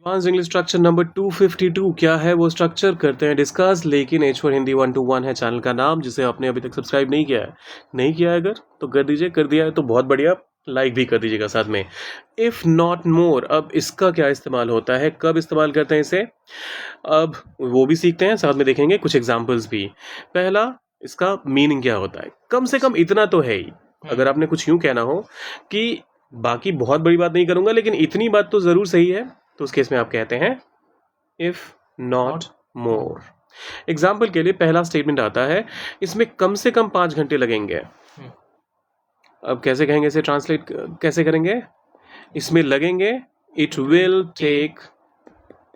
Advance English structure number 252 क्या है वो स्ट्रक्चर करते हैं डिस्कस। लेकिन H4 हिंदी 121 है चैनल का नाम, जिसे आपने अभी तक सब्सक्राइब नहीं किया है अगर तो कर दीजिए, कर दिया है तो बहुत बढ़िया, लाइक भी कर दीजिएगा साथ में। इफ़ नॉट मोर, अब इसका क्या इस्तेमाल होता है, कब इस्तेमाल करते हैं इसे, अब वो भी सीखते हैं, साथ में देखेंगे कुछ एग्जाम्पल्स भी। पहला, इसका मीनिंग क्या होता है, कम से कम इतना तो है ही। अगर आपने कुछ यूं कहना हो कि बाकी बहुत बड़ी बात नहीं करूंगा लेकिन इतनी बात तो जरूर सही है, तो उस केस में आप कहते हैं इफ नॉट मोर। एग्जाम्पल के लिए पहला स्टेटमेंट आता है, इसमें कम से कम 5 घंटे लगेंगे। अब कैसे कहेंगे, इसे ट्रांसलेट कैसे करेंगे, इसमें लगेंगे, it will take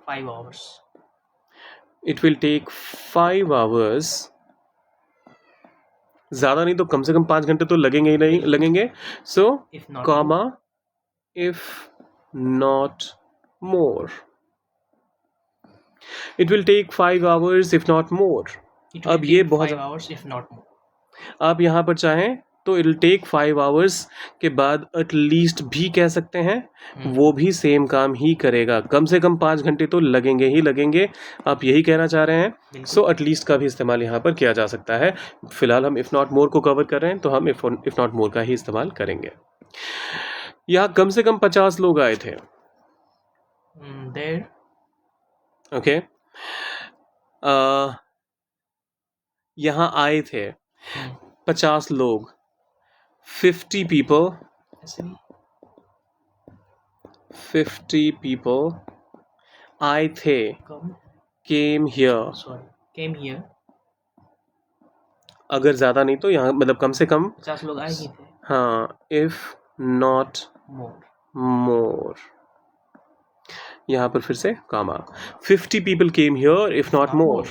5 hours. It will take 5 hours, ज्यादा नहीं तो कम से कम 5 घंटे तो लगेंगे ही नहीं लगेंगे। So comma if not more, it will take 5 hours if not more. अब ये बहुत 5 hours if not more. आप यहाँ पर चाहें तो इट विल टेक 5 hours के बाद एटलीस्ट भी कह सकते हैं, वो भी सेम काम ही करेगा। कम से कम 5 घंटे तो लगेंगे ही लगेंगे, आप यही कहना चाह रहे हैं। सो एटलीस्ट का भी इस्तेमाल यहाँ पर किया जा सकता है। फिलहाल हम इफ़ नॉट मोर को कवर कर रहे हैं तो हम इफ़ नॉट मोर का ही इस्तेमाल करेंगे। यहाँ कम से कम 50 लोग आए थे। ओके, यहाँ आए थे 50 लोग, 50 people, 50 people आए थे, came here, अगर ज़्यादा नहीं तो यहाँ मतलब कम से कम 50 लोग आए ही थे। हाँ, if not more, यहाँ पर फिर से कामा, 50 people came here if not more।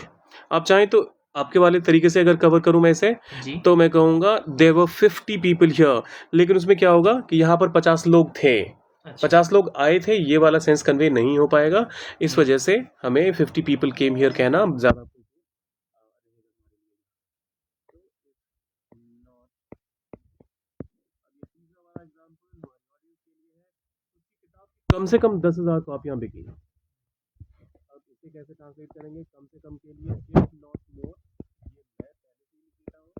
आप चाहें तो आपके वाले तरीके से अगर कवर करूं मैं इसे, तो मैं कहूँगा there were 50 people here, लेकिन उसमें क्या होगा कि यहाँ पर 50 लोग थे, 50 लोग आए थे, ये वाला सेंस कन्वे नहीं हो पाएगा। इस वजह से हमें 50 people came here कहना ज़्यादा। कम से कम 10,000 कॉपियाँ बिकी। अब इसे कैसे ट्रांसलेट करेंगे, कम से कम के लिए इफ नॉट मोर, ये मैं पहले से ही लिख देता हूँ,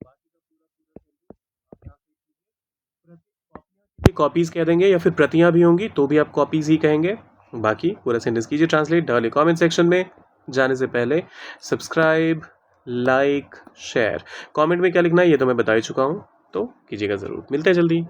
बाकी का पूरा सेंटेंस आप ट्रांसलेट कीजिए। प्रति कॉपियाँ के लिए कॉपीज कह देंगे, या फिर प्रतियाँ भी होंगी तो भी आप कॉपीज ही कहेंगे। बाकी पूरा सेंटेंस कीजिए ट्रांसलेट, डालिए कमेंट सेक्शन में। जाने से पहले सब्सक्राइब, लाइक, शेयर, कमेंट में क्या लिखना है ये तो मैं बता ही चुका हूँ, तो कीजिएगा ज़रूर। मिलते हैं जल्दी।